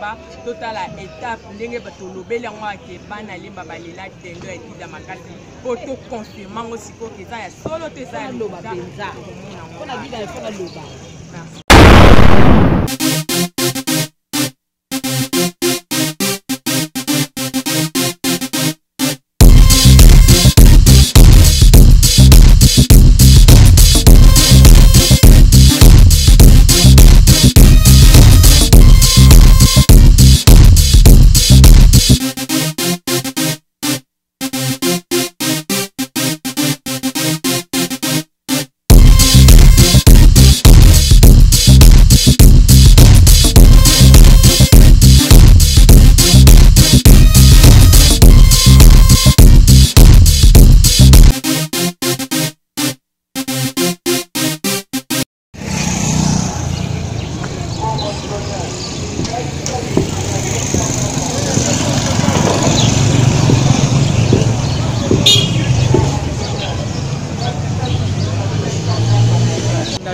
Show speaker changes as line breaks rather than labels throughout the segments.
Tumba total la étape ndenge bato lobeli yango ake bana lemba balela dendo ya Dida makasi poto confirmant aussi ko keza ya solo te za loba benza on a Dida fa loba.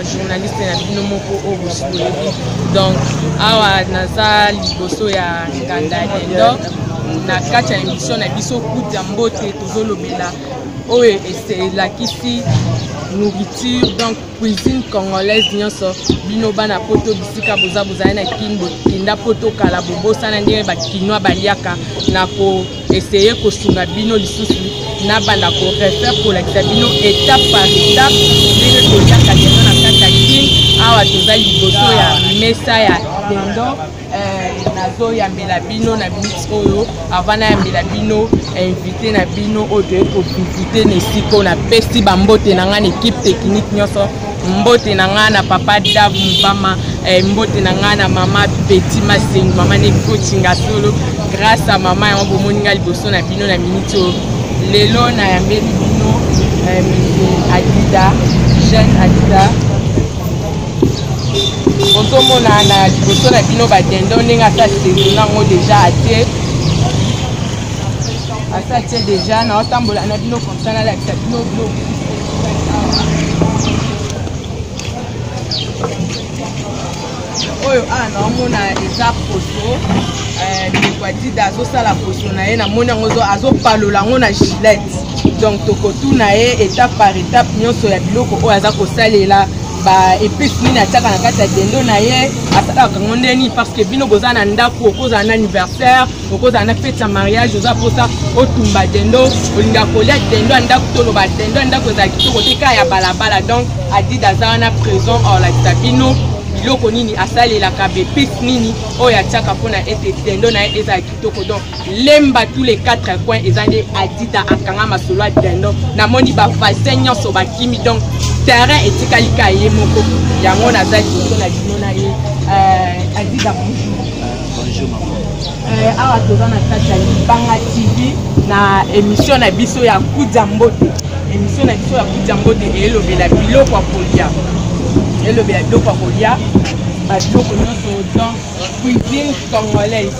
Journaliste na bino moko oyo donc awa naza liboso ya nganda dendo na kati ya émission na biso kuta mbote tozolobela oyo eselakisi nourriture donc cuisine congolaise nyonso bino bana poto bisika boza na kimbo kinda poto kala bobosana ndenge bakinois baliaka na ko essayer kosunga bino lisusu na banda ko refaire kolakisa bino étape par étape ndenge toliaka dendo na kati ya king awa toza liboso ya mesa ya dendo nazo yambela bino na mix oyo avana yambela bino invité na bino oyo ko visiter nesiko na pesi bambote na ngana équipe technique nyonso mbote na ngana papa Dav Mbama mbote na ngana mama Petit Masengo mama ne coachinga solo grâce à mama ya bomoninga liboso na bino na minute lelo na yambeli bino Adida jeune Adida ontomona na liboso na bino badendo ndenge asaseli nango deja atie deja na otambola na bino comme ça na lakisa bino blog oyo naomona eza poso Dida azosala poso na ye namoni yango azopalola yango na gilette donc tokotuna ye étape par étape nyonso ya biloko oyo aza kosalela ba épice nini ataka na kati ya dendo na ye asalaka ngo ndeni parce que bino boza na ndako okozala na anniversaire okozala na fête ya mariage oza posa otumba dendo olinga kolia dendo ya ndako toloba dendo ya ndako ezala kitoko te kaka ya balabala donc Adida aza wana présent olakisa bino biloko nini asalelaka bepice nini oyo atiaka mpona ete dendo na ye ezala kitoko donc lemba tous les 4 coins eza nde Adida akanga masolo ya dendo namoni bavasin nyonso bakimi donc terrain etikali ka ye moko yango naza liboso na bino na ye Adida bonjour maman awa toza na kati ya Libanga TV na émission na biso ya Kudia Mbote émission na biso ya Kudia Mbote elobela biloko ya kolia elobela biloko ya kolia babiloko nyonso dans cuisine congolaise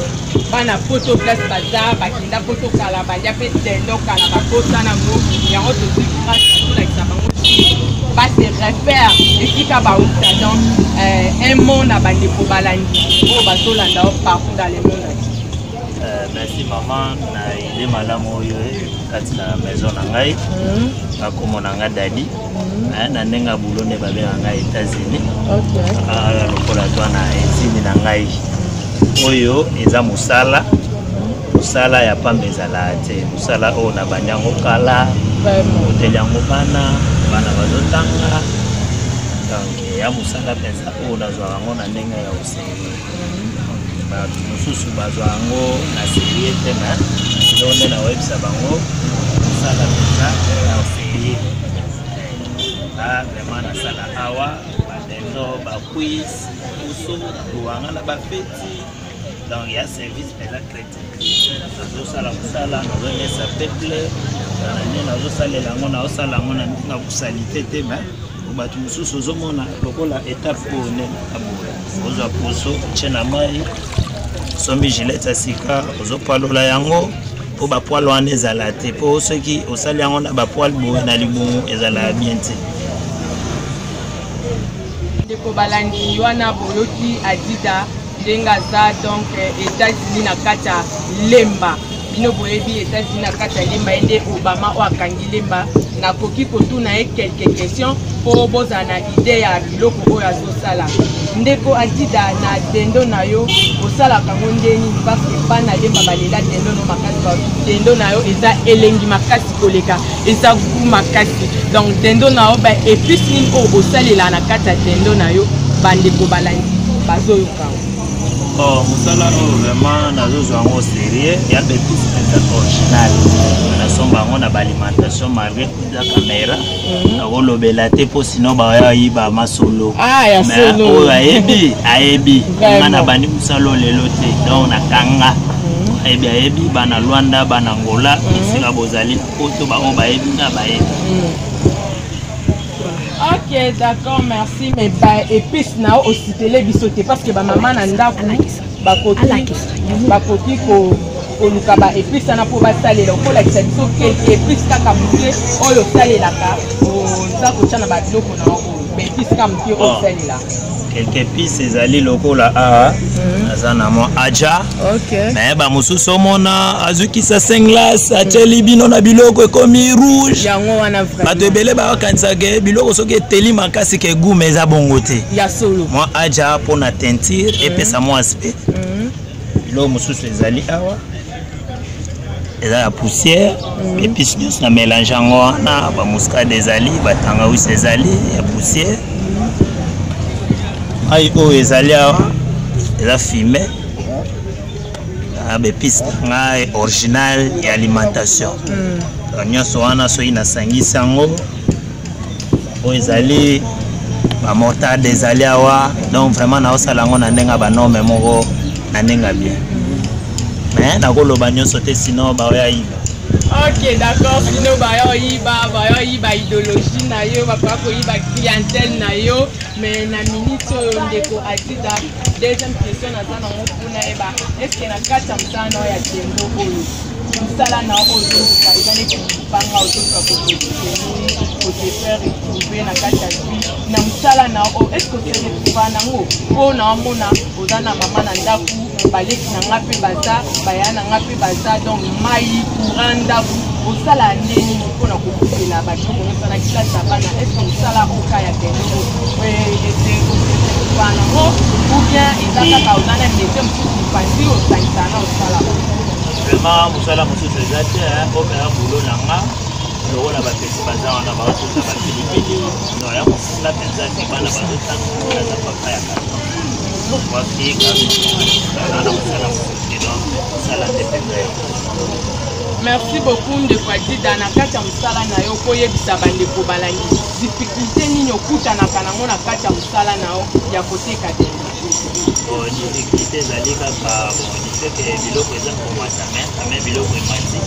bana poto place baza bakenda poto kala balia mpe dendo kala bakosana yango yango tozwi grâce tolakisa bango base repère esika bauta donc un monde na bandeko balandi oyo bazolanda partout dans le monde.
Merci maman na ile malamu oyo kati na maison na ngai akomona nga dadi na nenga bulone babe na ngai États-Unis lokola to na etini na ngai oyo eza musala ya pamba ezala te musala oyo na banyango kala hotel yango bana bazotanga donc ya musala pensa oyo nazwa yango na ndenge ya osengeli bato mosusu bazwa yango na serie te na ndonde na websa bango musala pensa ya osengeli vraiment nasala awa badendo baquiz uso luanga na bafeti donc il y a service pela chrétien nazosala musala nazonyesa peuple nazosalela yango naosala yango na kusalite te me bato mosusu ozomona lokola étape one aboya ozwa poso tie na mai sombi gilete ya sika ozopalola yango mpo bapoile wana ezala te mpo soki osali yango na bapoile boye na libongo ezala bien te
ndeko balandi wana boyoki Adida ndenga za donc États-Unis na kata lemba bino boyebi États-Unis na kata lemba ende Obama o akangi lemba na koki kotuna e quelques questions po boza na idée ya biloko oyo azosala ndeko Adida na dendo na yo osala kango ndeni parce que bana lemba balela dendo no makasi ba dendo na yo eza elengi makasi koleka eza gu makasi donc dendo na yo ba épice nini o osalela na kata dendo na yo bandeko balandi bazoyoka.
Oh, musala vraiment nazo zango sérieux ya bétis original na somba ngona alimentation malgré la caméra na kolobela te po sinon ba ya yiba masolo
ya solo
ayebi ngana bani musalo lelo te donc na kanga ayebi bana Luanda bana Angola sila bozali poto ba on ba yebi na ba yebi.
Ok, d'accord, merci. Mais bah, épice na aussi télé bisoté parce que bah maman nanda bakoti ko luka ba épice na po ba salé donc ko la kiso quelques épices kaka muke oyo salé la ka o za ko chana ba biloko na o épice kam ki o salé la
quelques épices ezali lokola a azana mo aja.
OK,
mais ba mususu mona azuki sa senglas ateli bino na biloko ekomi rouge
yango wana vraiment
bato ebele ba kanisa ke biloko soki eteli makasi ke goût mais eza bongo te
ya solo
mo aja pona teinture epesa mo aspect biloko mususu ezali awa eza la poussière épices nyonso na mélange yango wana ba muscade ezali batangawisi ezali ya poussière ai o ezali awa eza fumé bépice ngai original et alimentation nyonso wana soki nasangisi yango o ezali ba mortade ezali awa donc vraiment naosala yango na ndenge banome moko na ndenge bien mais nakoloba nyonso te sinon baoya yiba.
Ok, d'accord, sinon bayo yiba idéologie na yo bapa ko yiba clientèle na yo mais na minute ndeko Adida deuxième question na sana ngopuna eba est-ce que na kata mtano ya tembo oyo msala na ozo ka izane kupanga ozo ka ko te faire retrouver na kata bi na msala na o est-ce que c'est retrouver na ngo po na mona ozana mama na ndaku baleki na ngape baza bayana ngape baza donc mai kuranda osala ndeni mpona kokutela bato kosala kilasa bana est-ce que osala oka ya tendo ete bana ngo ou bien ezaka ka ozana ndete msusu pasi osangisa na osala
vraiment musala mosusu eza te opera bulo nanga lokola bapesi baza wana baotusa bapilipili no ya kosala mpenza te bana bazotanga naza papa ya kata
merci beaucoup ndeko Adida na kati ya mosala na yo po yebisa bandeko balangi difficulté nini okutanaka nango na kati ya mosala na yo ya koteka te.
difficulté ezali kaka niseke biloko eza komata me biloko emati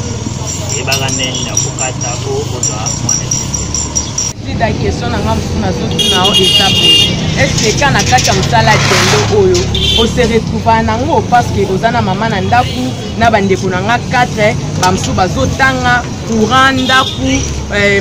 ebaka ndeni ya kokata po ozwa mwana
Adida question na nga mosusu nazotuna o eza boye est-ce que na kati ya mosala tendo oyo ose retrouva nango parce que oza na mama na ndaku na bandeko na nga 4 bamsusu bazotanga courant ndaku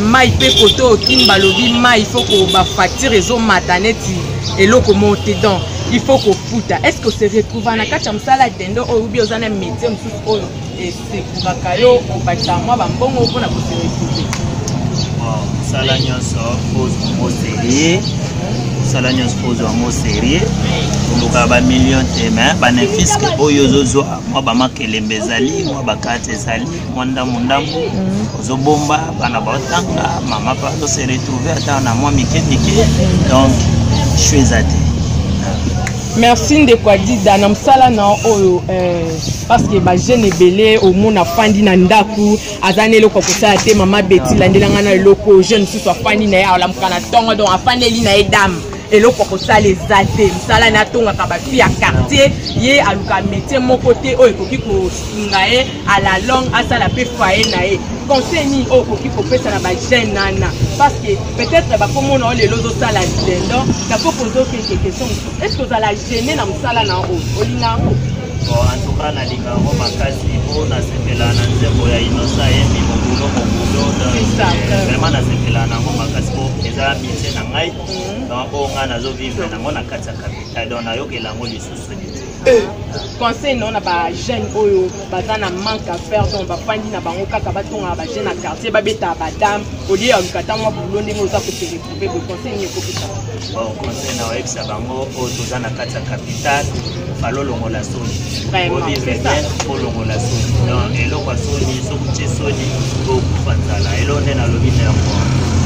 mai mpe koto okini balobi mai il faut ko bafacture ezomata neti eloko mo te donc il faut kofuta est-ce que ose retrouva na kati ya mosala tendo oyo ubi oza na métier mosusu oyo esekuraka yo obakisa mwa bambongo mpona kose retrouve.
Sala nyonso pose mo sérieux sala nyonso pose mo sérieux oluka ba million te mais bénéfice que oyo zozwa mwa bamakelembe ezali mwa bakate ezali mwa ndambo ozobomba bana baotanga mama pa se retrouver ata na mwa mike donc choisa te.
Merci ndeko Adida na msala na oyo parce que ba jeune ebele au monde afandi na ndaku azane eloko kosala te mama Betty landelanga na eloko jeune susu afandi na ya alamuka na tongo donc afandi eli na edam eloko kosala ezate msala na tonga ka ba fi ya quartier ye aluka métier moko te oyo koki kosinga ye à la longue asala pe foyer na ye conseil ni oyo koki kopesa na ba jeune nana parce que peut-être ba komona o lelo zosala dendo na ko poser quelques questions est-ce que vous allez gêner na msala na o olinga ngo
en tout cas na linga ngo makasi po na sepela na nzembo ya inosa yembi mobulo vraiment na sepela na ngo makasi po eza métier na ngai donc o nga nazo vivre na ngo na kati ya capital donc na yokela ngo lisusu
conseil non na ba jeune oyo bazana manque à faire donc ba fandi na bango kaka batonga ba jeune na quartier ba beta ba dame au lieu en katanga bulo ndenge oza ko se retrouver le conseil ni ko pita
bon conseil na web sa bango o tozana kata capital falo longo la soni
vraiment
c'est ça pour longo la soni non elo kwa soni so kuche soni go kufanzala elo nena lobine yango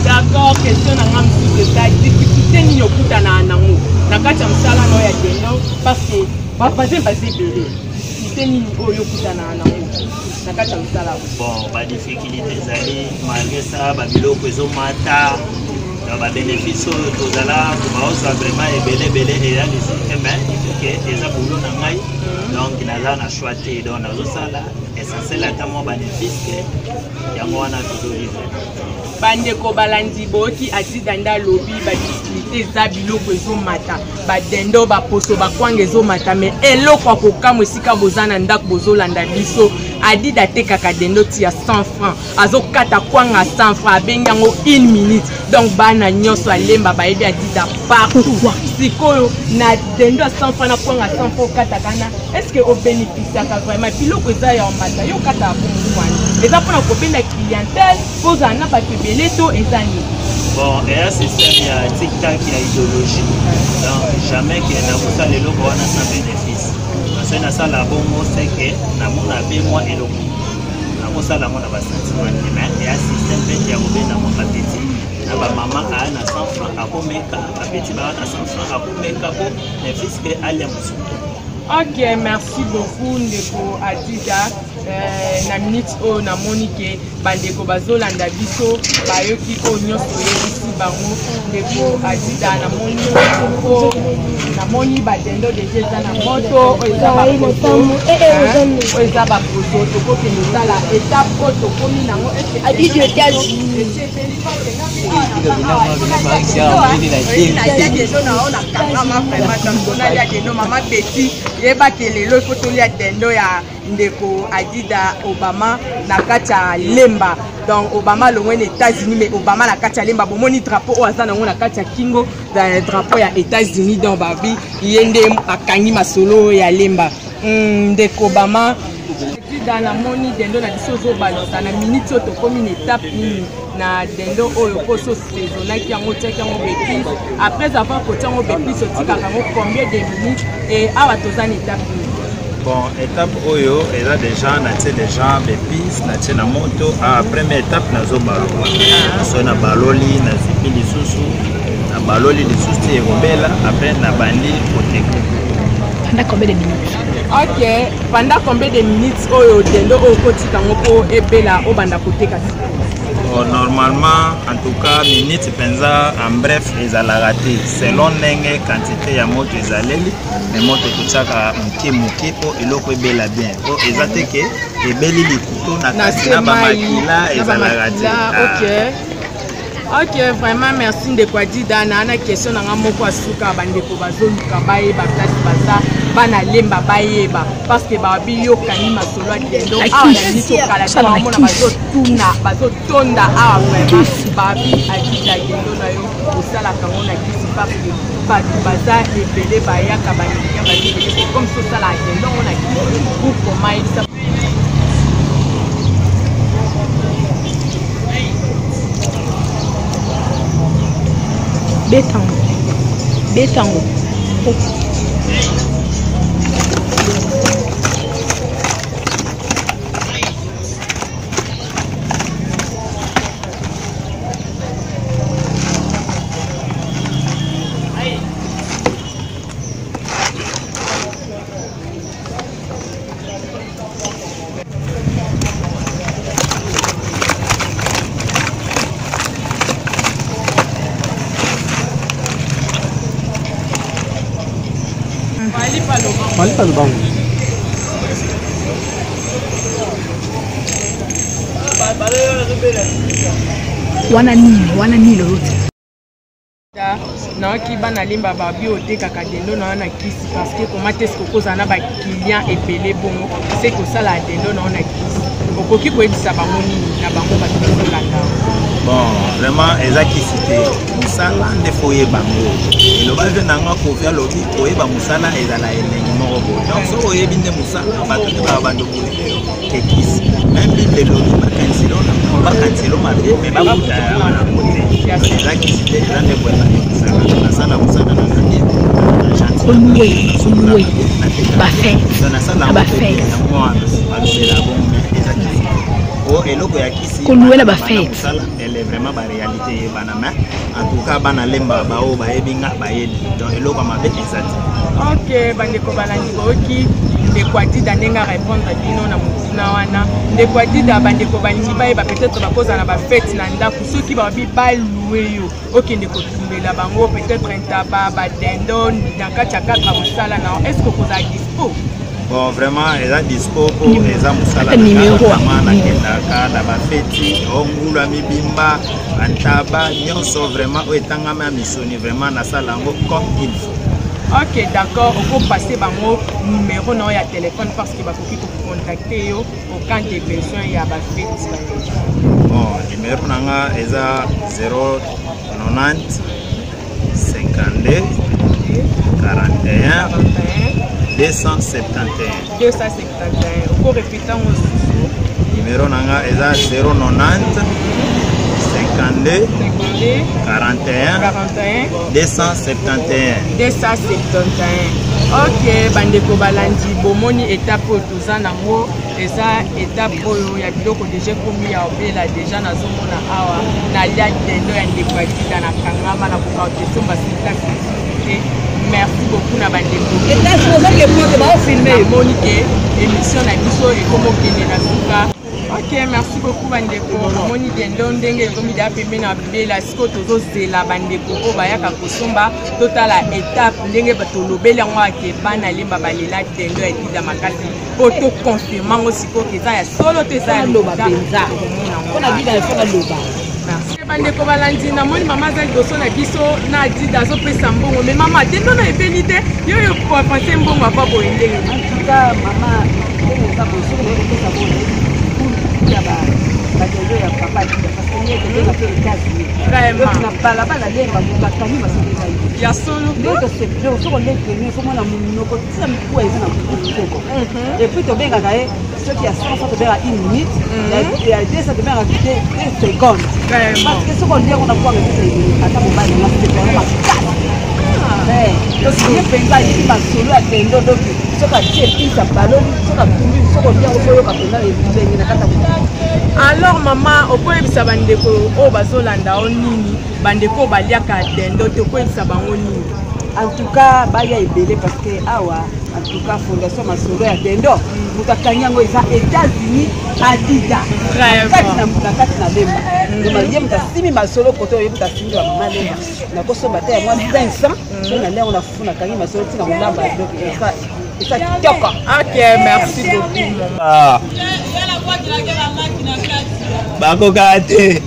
d'accord question na ngam tout ça difficulté ni yokuta na nango na kata msala no ya deno parce que baze belé difficulté ni oyo kuta na nango na kata msala
bon ba difficulté ezali malgré ça ba biloko ezomata ba bénéfice tozala kobaosa vraiment ebele réalisé mais il faut que eza boulot na ngai donc naza na choix te donc nazosala essentiel ata mwa bénéfice yango wana tozolivre
bandeko balandi boki atidanda lobi ba difficulté eza biloko ezomata badendo baposo bakwanga ezomata mais eloko akokamwa esika bozana ndako bozolanda biso adida atekaka dendo tia 100 francs azokata kwanga 100 francs abengi yango 1 minute donc bana nyonso alemba bayebi adida partout sikoyo na dendo ya 100 francs na kwanga 100 francs okataka na est-ce que obénéficiaka vraiment biloko eza ya omata yo kata bongo wana eza mpona kobenda clientèle kozala na bato ebele to eza nini
bon eya système ya tic-tac ya idéologie donc jamais ke nakosala eloko wana sans bénéfice parce que nasala bongo seke namona be mwa eloko nakosala yango na basentiment mais eya système mpe ya kobenda mwa bapeti na bamama aya na 100 francs akomeka bapeti baa na 100 francs akomeka po bénéfice ke alia mosuku.
Ok, merci beaucoup ndeko Adida. Na minute o na monike bandeko bazolanda biso bayoki o nyonso yebisi bango ndeko Adida na moni ko na moni badendo deje za na moto eza ba moto eza ba moto to ko ke nzala étape ko to komi nango
Adida etazi
mama petit yeba kelelo fotolia dendo ya ndeko Adida Obama na kati ya lemba donc Obama longwe na États-Unis mais Obama na kati ya lemba bomoni drapeau o azana ngo na kati ya kingo da drapeau ya États-Unis donc babi yende akangi masolo ya lemba ndeko Obama Adida na moni dendo na biso zo balota na minute to komi na étape nini na dendo oyo poso saisonnaki yango tiaki yango bepise après avoir côté yango bepise otikaka yango combien de minutes et awa toza na étape nini
bon étape oyo eza déjà natie déjà bepise natie na moto première étape nazobalwa so na baloli nazipi lisusu na baloli lisusu te ekobela après na bandi koteka.
Pendant combien de minutes?
Ok, pendant combien de minutes oyo dendo oyo kotika yango po ebela obanda koteka?
Normalement, en tout cas, minutes penza en bref, ils ont raté. Selon l'enge quantité ya moto ezaleli, les moto tuchaka muke po eloko ebela bien. Po ezate ke ebeli likuto na kasina ba makila ezalagati.
OK. Ok, vraiment merci ndeko Adida na ana question na ngamoko asuka bandeko bazoluka baye ba place baza bana lemba bayeba parce que ba bilio kani masolo dendo awa na nito kala tama mona bazotonda awa vraiment babi Adida dendo na yo osala kango na kisi parce que bato baza ebele bayaka banika bazibele comme ça sala dendo on a kisi pour comment il Betango.
Malipa no bango.
Wana nini lolote.
Na ki bana limba ba biote kaka dendo na wana kisi parce que comment est-ce que koza na ba client epelé bongo c'est que ça la dendo na wana kisi okoki ko edisa bango nini na bango ba tolanda
Bon, vraiment, ezaki cité. Musala nde foye bango. Et le bas jeune nanga kofia lobi foye ba musala ezala elengi moko bo. Donc so oyebi nde musala bato te ba bando bolelo ke kisi. Même bible lobi ba kansilo na ba kansilo mabe mais ba buta wana kote. Ezaki cité ezande kwela musala. Nasala musala na nani.
Onoué. Ba fait. Ba fait.
Moi, c'est la bombe ezaki. Oh, et l'eau qui elle est vraiment la réalité. En tout cas, bana lemba bao ba ebinga ba yedi. Donc l'eau comme avec exact.
Ok, bande ko balandi boki de kwati danenga répondre bino na mutina wana. De kwati da bande ko balandi ba peut-être ba posa na ba fête na ndako ceux qui ba bi ba louer yo. Ok, de ko tumbela bango peut-être un tabac ba dendon dans 4 musala na. Est-ce que vous êtes dispo?
Bon, vraiment, ils ont dispo pour les amusala. La bafeti, ongula mibimba, antaba, nyonso vraiment, oetanga ma misoni vraiment na salango comme il faut.
Ok, d'accord. On peut passer par mon numéro non ya téléphone parce qu'il va vous contacter au cas de besoin il y a bafeti.
Bon, numéro nanga eza 090 52 41 271.
On peut répéter aussi.
Numéro nanga eza 090 52 41 271.
Ok, bandeko balandi bomoni étape otoza nango eza étape oyo ya biloko déjà komi ya obela déjà nazomona awa na lia dendo ya ndeko akita na kangama na koka otesomba sita. Merci beaucoup na bandeko.
Et là, je veux que vous allez filmer.
Monique, émission na biso et comment kene na suka. Ok, merci beaucoup bandeko. Moni dendo ndenge komi da pembe na bela siko tozo zela bandeko o bayaka kosomba totala étape ndenge batolobela ngwa ke bana lemba balela dendo ya tida makasi. Auto confirmant siko ke za ya solo te za loba benza. On a dit dans le loba. Merci. Bandeko balandi na moni mama za liboso na biso na dida zo pesa mbongo mais mama dendo na ebelite yo yo kwa penser mbongo apa boye ndenge.
En tout cas mama ndenge za boso na pesa mbongo ya ba batejo ya papa parce que yeye ndio kwa kazi.
Vraiment.
Na balabala lemba mukatani masokeza hivi.
Ya solo.
Donc c'est je soko leke mais faut mona munoko tisa mikuwa hivi na mukoko. Et puis to benga kae ceux qui a 100 fois to benga 1 minute et à 2 ça to benga 2 secondes. Parce que soko ndio kuna kwa ngezi ata mobile na c'est vraiment eh donc c'est penza hivi masolo ya tendo donc soka tie pizza ballon soka tumbi soko ndio oyo kapenda le na kata.
Alors maman okoyebisa bandeko o bazolanda o nini bandeko baliaka dendo te okoyebisa bango nini?
En tout cas baya ebele parce que awa en tout cas fondation masolo ya dendo mutakanya yango eza États-Unis adida kati na lemba donc ye mutasimi masolo kote oyo mutasimi wa mama lemba na kosomba te ya mwa 500 so na leo na funa kangi masolo tina mulamba donc eza kitoko.
Ok, merci beaucoup maman.
Bako kate.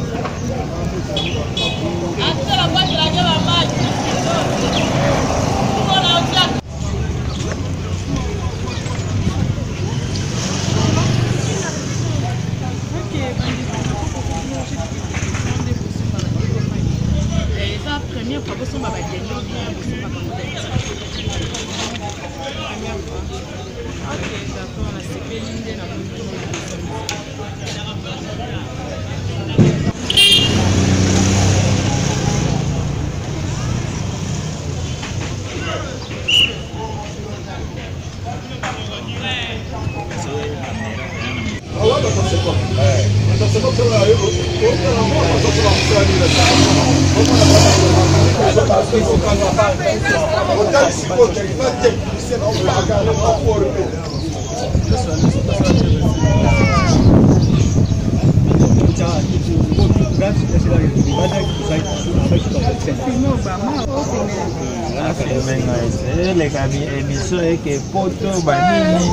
Première fois, vous avez bien ok, d'accord, la CP Linde dans
émission et que poto banini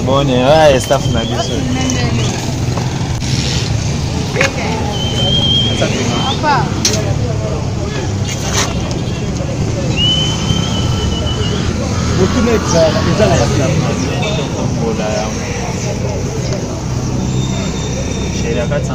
bon et staff na biso
apa
chérie à 400.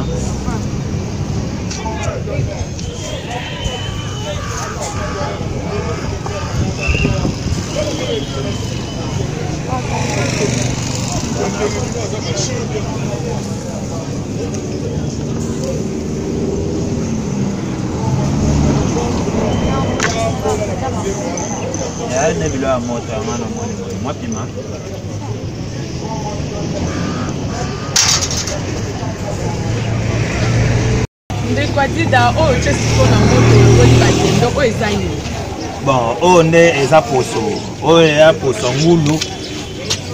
Ya ne bilo a moto amana moi pima.
Ndekwadida o chesiko na moto woli batendo o ezani.
Bon, o nde eza poso. O ya poso ngulu.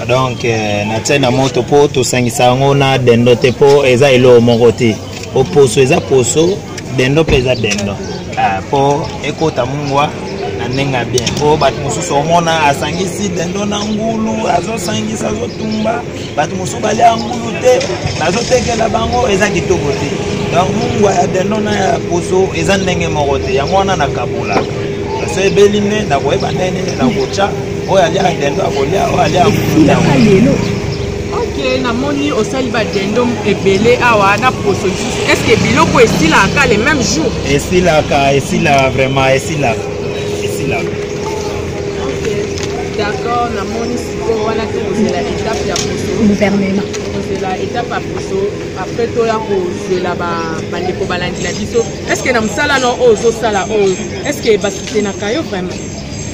Donc na tena moto po to sangisa ngo na dendo te po eza elo moko te. O poso eza poso, dendo pe eza dendo. Po ekota mungwa na nenga bien. Po bat mususu omona asangisi dendo na ngulu, azo sangisa azo tumba, bat mususu bale ngulu te, azo tekela bango eza kitoko te. Donc mungwa ya dendo na ya poso eza ndenge moko te. Ya mwana na kabula. C'est beline na koyeba nene na kocha oyo ali adendo akolia oyo ali akulu.
Ok, namoni osali badendo ebele awa na poso. Est-ce que biloko esilaka les mêmes jours?
Esila vraiment esila.
Ok, d'accord, namoni siko wana tokozela étape ya poso.
Gouvernement.
La étape à poso après toi ya kozela bandeko balandi na biso. Est-ce que na msala no ozo sala oyo est-ce que basoutenaka yo vraiment?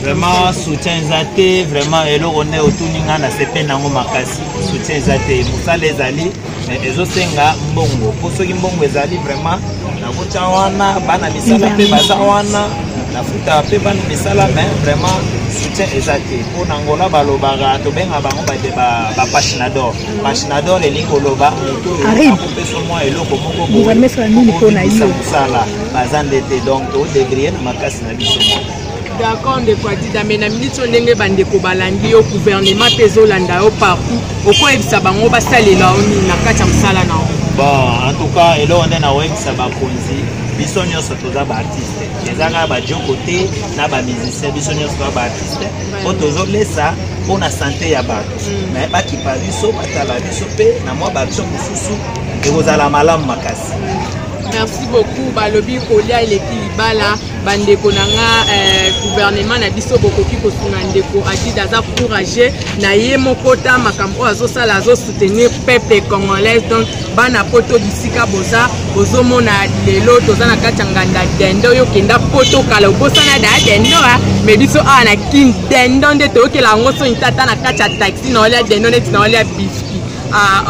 Vraiment soutien zate vraiment eloko ne otuninga na sepe nango makasi soutien zate musala ezali mais ezosenga mbongo po soki mbongo ezali vraiment na kocha wana bana misala pe baza wana na futa pe bana misala mais vraiment soutien ezate po nangola balobaka tobenga bango bade ba passionador passionador elingo loba apeso mwa eloko moko musala baza ndete donc to degré na makasi na biso moko.
D'accord, de quoi dire mais na minute ndenge bandeko balandi au gouvernement pezolanda au partout oko ebisa bango basalela oni na kati ya msala na.
Bon, en tout cas elo on na webisa bakonzi biso nyonso toza ba artiste ezaka ba jokote na ba musicien biso nyonso toza ba artiste po tozolesa mpona santé ya bato mais bakipa biso batala biso pe na mwa bato mosusu ekozala malamu makasi.
Merci beaucoup balobi kolia eleki libala bandeko nanga gouvernement na biso bokoki kosunga ndeko Adida aza courageux na ye mokota makambo azosala azosoutenir peuple congolais donc bana poto bisika boza bozomona lelo toza na kati ya nganda dendo oyo kenda poto kala obosana da dendo mais biso awa na kin dendo nde toyokela yango so ntata na kati ya taxi na olia dendo neti na olia biski.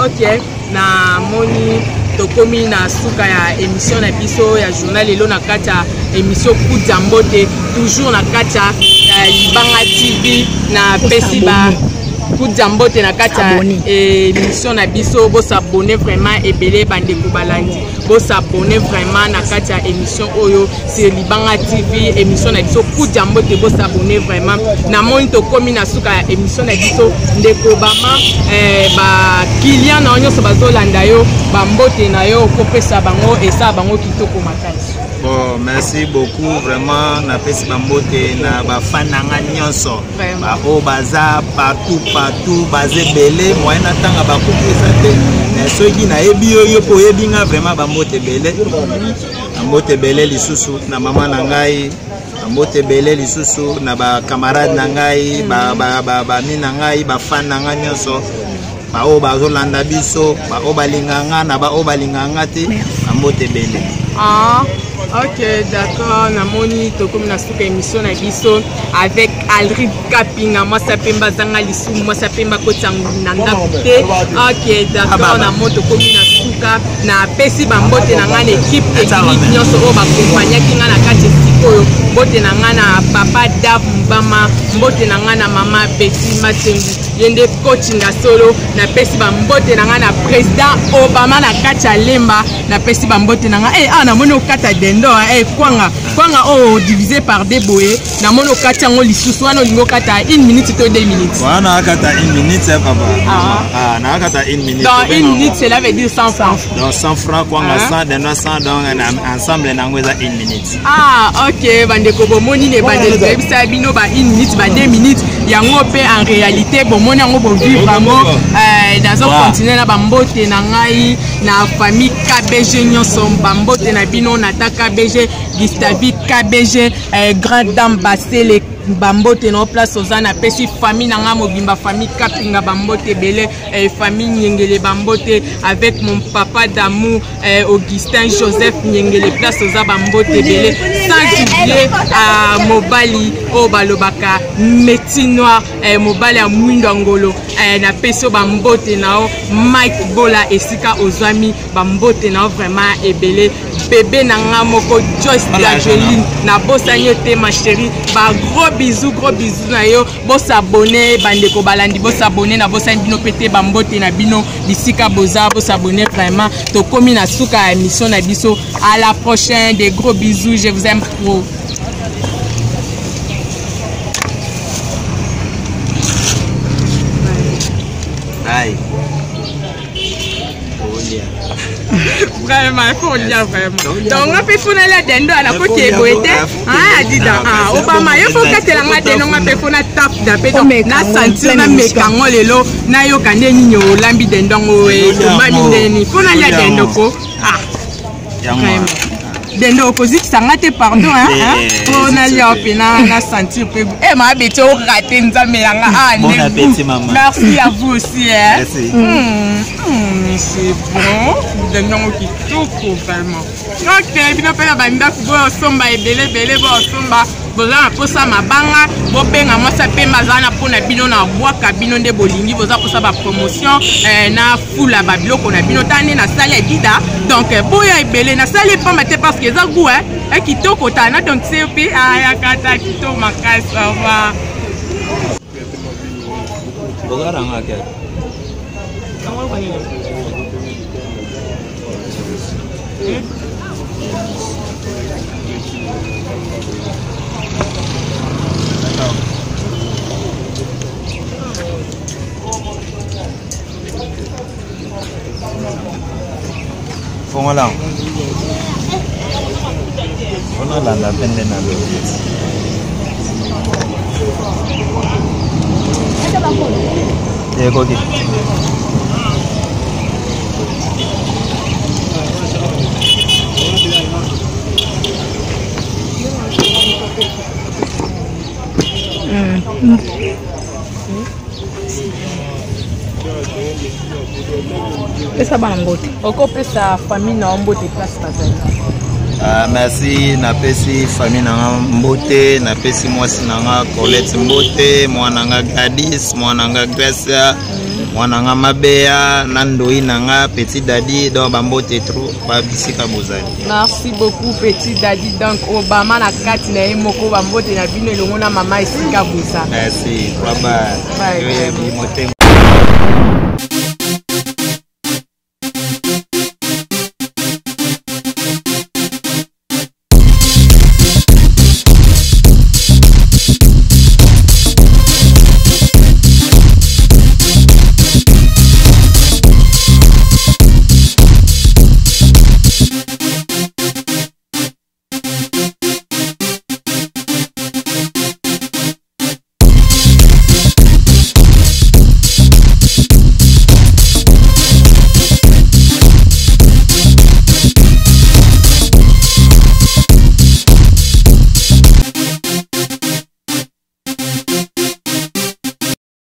Ok na moni tokomi na suka ya émission na biso ya journal lelo na kati ya émission Kudia Mbote toujours na kati ya Libanga TV na pesi ba Kudia Mbote na kati ya émission na biso bo s'abonner vraiment ebele bandeko balandi bo s'abonner vraiment na kati ya émission oyo sur Libanga TV émission na biso Kudia Mbote bo s'abonner vraiment na moni tokomi na suka ya émission na biso ndeko bama ba client na nyonso bazolanda yo ba mbote na yo kopesa bango esa bango kitoko makasi.
Bon, merci beaucoup vraiment na pesi bambote na bafananga nyonso ba o baza partout bazebele moyen na tanga bakopesa te mais soki na yebi yo po yebinga vraiment bambote bele bambote bele lisusu na mama na ngai bambote bele lisusu na ba camarade na ngai ba mina ngai ba fan na ngai nyonso ba o bazolanda biso ba o balinganga na ba o balinganga te bambote bele.
Ok, d'accord. Namoni tokomi na suka émission na biso avec Alrid Kapinga. Moi ça pemba zanga lisu, moi ça pemba kotangu nanda te. Ok, d'accord. Namoni tokomi na suka na pesi bambote na ngana équipe technique nyonso o ba compagnie kinga na kati sikoyo. Mbote na ngana papa Dab Mbama, mbote na ngana mama Betty Matengu. Yende coaching solo na pesi bambote na ngana président Obama na kati ya Lemba na pesi bambote na ngana na moni okata dendo kwanga o divisé par deux boye na moni okata ngo lisusu wana lingo kata 1 minute to 2 minutes
wana akata 1 minute papa na akata 1 minute
dans 1 minute cela veut dire 100 francs
donc 100 francs kwanga 100 dendo 100 donc ensemble na ngo eza 1 minute
Ok, bandeko bomoni ne bandeko ebisa bino ba 1 minute ba 2 minutes yango pe en réalité bomoni yango bo vivre vraiment dans un continent na bambote na ngai na famille KBG nyonso bambote na bino Nata KBG Gustavi KBG grande dame Basele bambote na place ozana pesi famille nanga mobimba famille Kapinga bambote belé famille Nyengele bambote avec mon papa d'amour Augustin Joseph Nyengele place oza bambote belé sans oublier à Mobali o balobaka Métis Noir Mobali a Mwindo Ngolo na peso bambote nao Mike Bola esika ozwami bambote nao vraiment ebelé bébé nanga moko Joyce Dageline na bosanyo te ma chérie ba gros bisous na yo bos abonné bandeko balandi bos abonné na bosani bino pété bambote na bino bisika boza bos abonné vraiment to komi na suka émission na biso à la prochaine des gros bisous je vous aime trop.
Aïe.
Vraiment, il faut dire vraiment. Donc, on peut faire la dendo à la côte de Boété. Ah, dis donc, Obama, il faut que tu la dendo, on peut faire la tape d'apé. Donc, na sentir na mekango lelo, na yo kande ni nyo lambi dendo ngoe, tomani ndeni. Faut na la dendo ko. Ah. Vraiment. Dendo opposite sangate pardon hein. Faut na ya pena na sentir peu. Eh ma bête au raté nzambe yanga. Ah,
bon appétit maman.
Merci à vous aussi hein.
Merci.
C'est bon, de non qui tout vraiment. Ok, bien fait la bande pour somba et belé pour somba. Boza pour ça ma banga, bo benga moi ça pe mazana pour na bino na bois kabino de bolingi boza pour ça ba promotion na full la babilo ko na bino tane na salle dida. Donc boya ebele na salle pas maté parce que ça goût hein kitoko tana donc c'est pe aya kata kitoko makasi ça va.
Bogara ngake. Fongola. Fongola la pende na lo. Koki.
Pesa bambote.
Oko pesa famille na mbote place Tanzanie.
Merci na pesi famille na mbote na pesi mwasi na Colette mbote mwana nga Gladys mwana nga Gracia mwana nga Mabea nandoi na Petit Daddy donc bambote trop babisika bozali. Merci
beaucoup Petit Daddy donc Obama na kati na moko bambote na bino elongo na mama esika boza.
Merci bye bye.